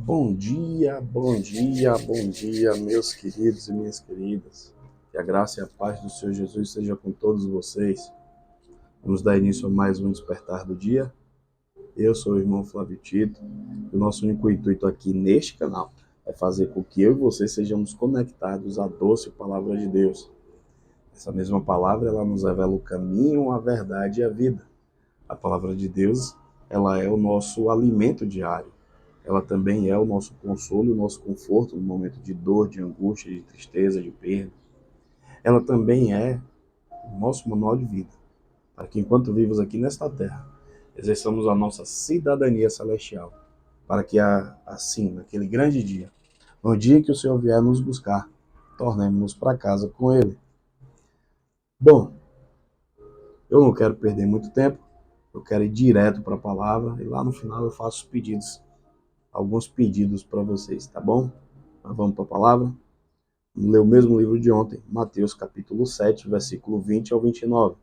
Bom dia, meus queridos e minhas queridas. Que a graça e a paz do Senhor Jesus seja com todos vocês. Vamos dar início a mais um Despertar do Dia. Eu sou o irmão Flávio Tito. E o nosso único intuito aqui neste canal é fazer com que eu e você sejamos conectados à doce palavra de Deus. Essa mesma palavra, ela nos revela o caminho, a verdade e a vida. A palavra de Deus, ela é o nosso alimento diário. Ela também é o nosso consolo e o nosso conforto no momento de dor, de angústia, de tristeza, de perda. Ela também é o nosso manual de vida, para que enquanto vivos aqui nesta terra, exerçamos a nossa cidadania celestial, para que assim, naquele grande dia, no dia que o Senhor vier nos buscar, tornemos-nos para casa com Ele. Bom, eu não quero perder muito tempo, eu quero ir direto para a palavra e lá no final eu faço alguns pedidos para vocês, tá bom? Mas vamos para a palavra? Vamos ler o mesmo livro de ontem, Mateus capítulo 7, versículo 20 ao 29.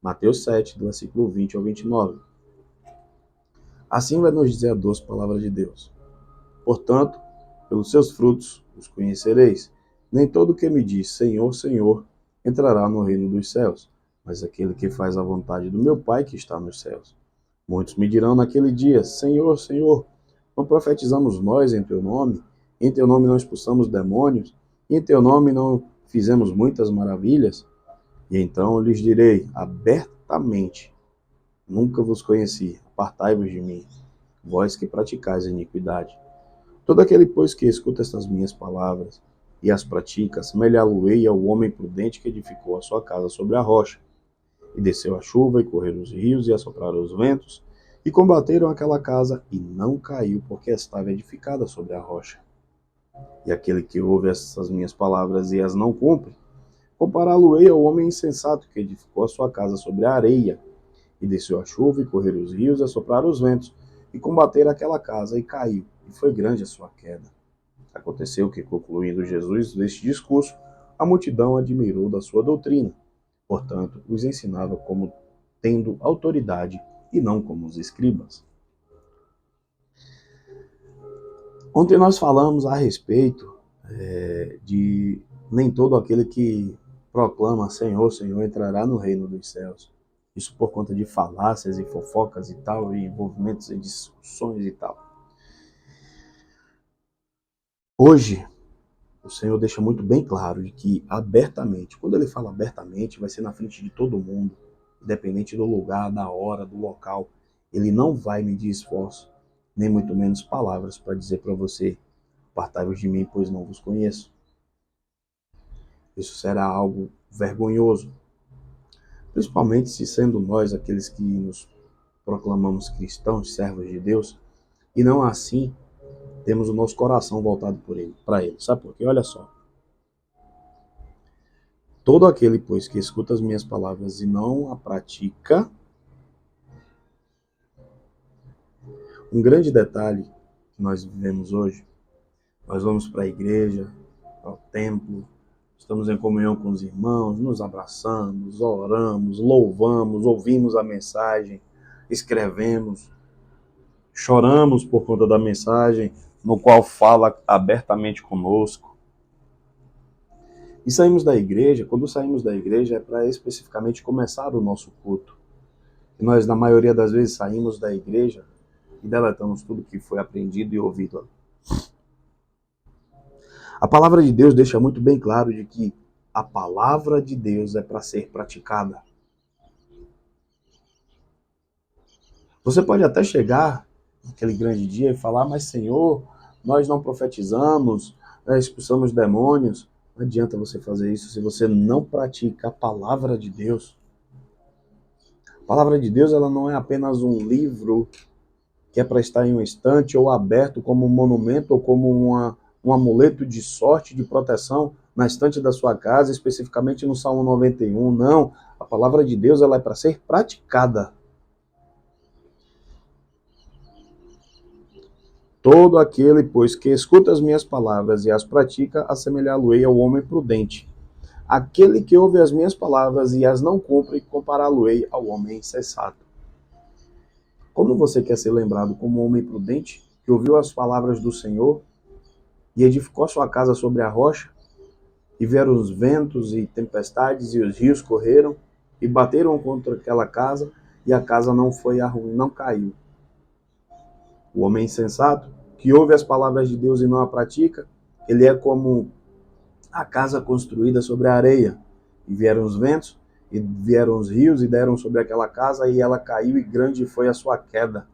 Mateus 7, do versículo 20 ao 29. Assim vai nos dizer a doce palavra de Deus. Portanto, pelos seus frutos os conhecereis. Nem todo que me diz Senhor, Senhor, entrará no reino dos céus, mas aquele que faz a vontade do meu Pai que está nos céus. Muitos me dirão naquele dia, Senhor, Senhor, não profetizamos nós em teu nome? Em teu nome não expulsamos demônios? Em teu nome não fizemos muitas maravilhas? E então eu lhes direi abertamente, nunca vos conheci, apartai-vos de mim, vós que praticais a iniquidade. Todo aquele, pois, que escuta estas minhas palavras e as pratica, assemelhá-lo-ei ao homem prudente que edificou a sua casa sobre a rocha. E desceu a chuva, e correram os rios, e assopraram os ventos, e combateram aquela casa, e não caiu, porque estava edificada sobre a rocha. E aquele que ouve essas minhas palavras e as não cumpre, compará-lo-ei ao homem insensato que edificou a sua casa sobre a areia. E desceu a chuva, e correram os rios, e assopraram os ventos, e combateram aquela casa, e caiu, e foi grande a sua queda. Aconteceu que, concluindo Jesus deste discurso, a multidão admirou da sua doutrina. Portanto, os ensinava como tendo autoridade e não como os escribas. Ontem nós falamos a respeito de nem todo aquele que proclama Senhor, Senhor entrará no reino dos céus. Isso por conta de falácias e fofocas e tal, e envolvimentos em discussões e tal. Hoje, o Senhor deixa muito bem claro de que abertamente, quando ele fala abertamente, vai ser na frente de todo mundo, independente do lugar, da hora, do local. Ele não vai medir esforço, nem muito menos palavras para dizer para você, apartai-vos de mim, pois não vos conheço. Isso será algo vergonhoso, principalmente se sendo nós aqueles que nos proclamamos cristãos, servos de Deus, e não assim temos o nosso coração voltado para ele. Sabe por quê? Olha só. Todo aquele, pois, que escuta as minhas palavras e não a pratica. Um grande detalhe que nós vivemos hoje, nós vamos para a igreja, ao templo, estamos em comunhão com os irmãos, nos abraçamos, oramos, louvamos, ouvimos a mensagem, escrevemos, choramos por conta da mensagem, no qual fala abertamente conosco. E saímos da igreja, quando saímos da igreja é para especificamente começar o nosso culto. E nós, na maioria das vezes, saímos da igreja e deletamos tudo que foi aprendido e ouvido ali. A palavra de Deus deixa muito bem claro de que a palavra de Deus é para ser praticada. Você pode até chegar naquele grande dia e falar, mas Senhor, nós não profetizamos, expulsamos demônios. Não adianta você fazer isso se você não pratica a palavra de Deus. A palavra de Deus, ela não é apenas um livro que é para estar em um estante ou aberto como um monumento ou como um amuleto de sorte, de proteção na estante da sua casa, especificamente no Salmo 91. Não, a palavra de Deus, ela é para ser praticada. Todo aquele, pois, que escuta as minhas palavras e as pratica, assemelhá-lo-ei ao homem prudente. Aquele que ouve as minhas palavras e as não cumpre, compará-lo-ei ao homem insensato. Como você quer ser lembrado como um homem prudente? que ouviu as palavras do Senhor e edificou a sua casa sobre a rocha, e vieram os ventos e tempestades, e os rios correram e bateram contra aquela casa, e a casa não foi a ruim, não caiu. O homem insensato, que ouve as palavras de Deus e não a pratica, ele é como a casa construída sobre a areia. E vieram os ventos, e vieram os rios, e deram sobre aquela casa, e ela caiu, e grande foi a sua queda.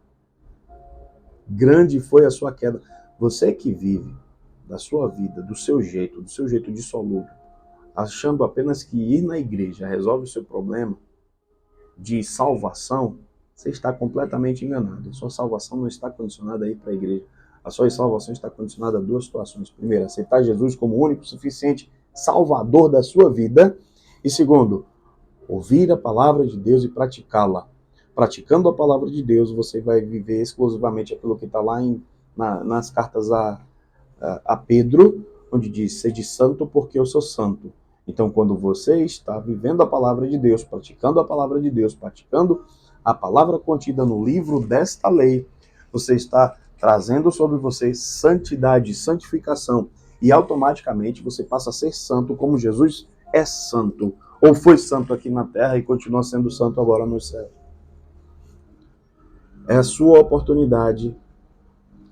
Grande foi a sua queda. Você que vive da sua vida, do seu jeito dissoluto, achando apenas que ir na igreja resolve o seu problema de salvação, você está completamente enganado. A sua salvação não está condicionada a ir para a igreja. A sua salvação está condicionada a duas situações. Primeiro, aceitar Jesus como o único, suficiente Salvador da sua vida. E segundo, ouvir a palavra de Deus e praticá-la. Praticando a palavra de Deus, você vai viver exclusivamente aquilo que está lá nas cartas a Pedro, onde diz: sede santo porque eu sou santo. Então, quando você está vivendo a palavra de Deus, praticando a palavra de Deus, praticando a palavra contida no livro desta lei, você está trazendo sobre você santidade, santificação, e automaticamente você passa a ser santo como Jesus é santo, ou foi santo aqui na terra e continua sendo santo agora no céu. É a sua oportunidade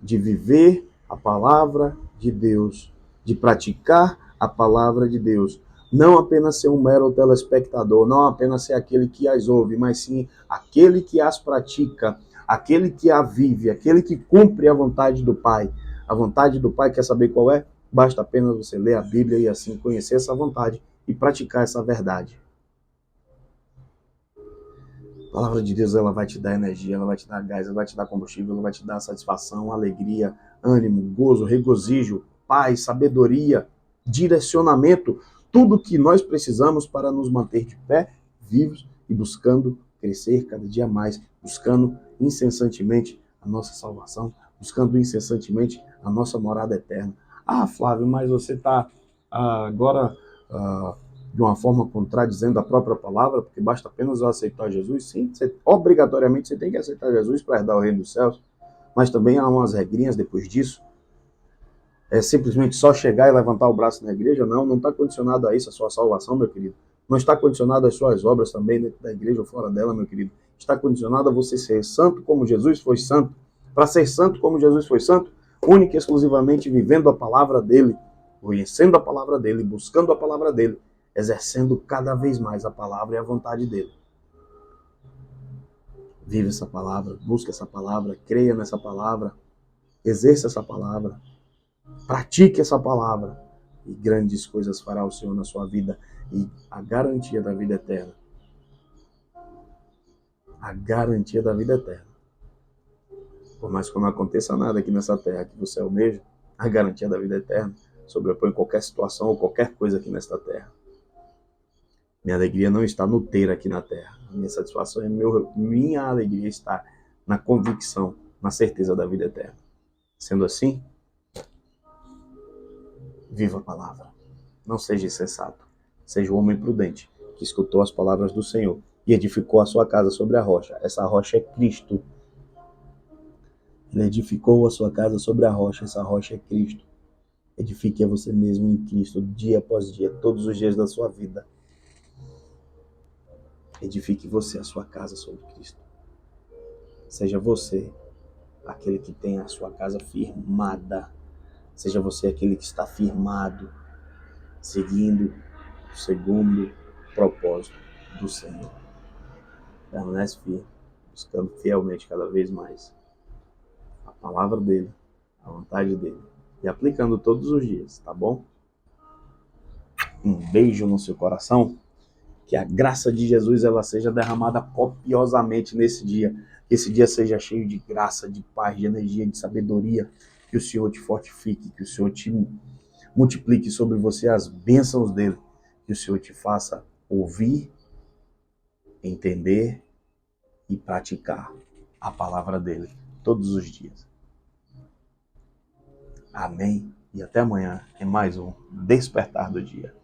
de viver a palavra de Deus, de praticar a palavra de Deus. Não apenas ser um mero telespectador, não apenas ser aquele que as ouve, mas sim aquele que as pratica, aquele que a vive, aquele que cumpre a vontade do Pai. A vontade do Pai, quer saber qual é? Basta apenas você ler a Bíblia e assim conhecer essa vontade e praticar essa verdade. A palavra de Deus, ela vai te dar energia, ela vai te dar gás, ela vai te dar combustível, ela vai te dar satisfação, alegria, ânimo, gozo, regozijo, paz, sabedoria, direcionamento, tudo que nós precisamos para nos manter de pé, vivos e buscando crescer cada dia mais, buscando incessantemente a nossa salvação, buscando incessantemente a nossa morada eterna. Ah, Flávio, mas você está agora de uma forma contradizendo a própria palavra, porque basta apenas eu aceitar Jesus. Sim, obrigatoriamente você tem que aceitar Jesus para herdar o reino dos céus, mas também há umas regrinhas depois disso. É simplesmente só chegar e levantar o braço na igreja? Não está condicionado a isso a sua salvação, meu querido. Não está condicionado às suas obras também dentro da igreja ou fora dela, meu querido. Está condicionado a você ser santo como Jesus foi santo. Para ser santo como Jesus foi santo, única e exclusivamente vivendo a palavra dele, conhecendo a palavra dele, buscando a palavra dele, exercendo cada vez mais a palavra e a vontade dele. Vive essa palavra, busque essa palavra, creia nessa palavra, exerça essa palavra, pratique essa palavra, e grandes coisas fará o Senhor na sua vida, e a garantia da vida eterna. A garantia da vida eterna. Por mais que não aconteça nada aqui nessa terra que você almeja, a garantia da vida eterna sobrepõe qualquer situação ou qualquer coisa aqui nesta terra. Minha alegria não está no ter aqui na terra. Minha satisfação minha alegria está na convicção, na certeza da vida eterna. Sendo assim, viva a palavra. Não seja insensato. Seja um homem prudente, que escutou as palavras do Senhor e edificou a sua casa sobre a rocha. Essa rocha é Cristo. Ele edificou a sua casa sobre a rocha. Essa rocha é Cristo. Edifique a você mesmo em Cristo, dia após dia, todos os dias da sua vida. Edifique você a sua casa sobre Cristo. Seja você aquele que tem a sua casa firmada. Seja você aquele que está firmado, seguindo o segundo propósito do Senhor. Permanece firme, buscando fielmente cada vez mais a palavra dele, a vontade dele, e aplicando todos os dias, tá bom? Um beijo no seu coração. Que a graça de Jesus ela seja derramada copiosamente nesse dia. Que esse dia seja cheio de graça, de paz, de energia, de sabedoria. Que o Senhor te fortifique, que o Senhor te multiplique sobre você as bênçãos dele. Que o Senhor te faça ouvir, entender e praticar a palavra dele todos os dias. Amém. E até amanhã em mais um Despertar do Dia.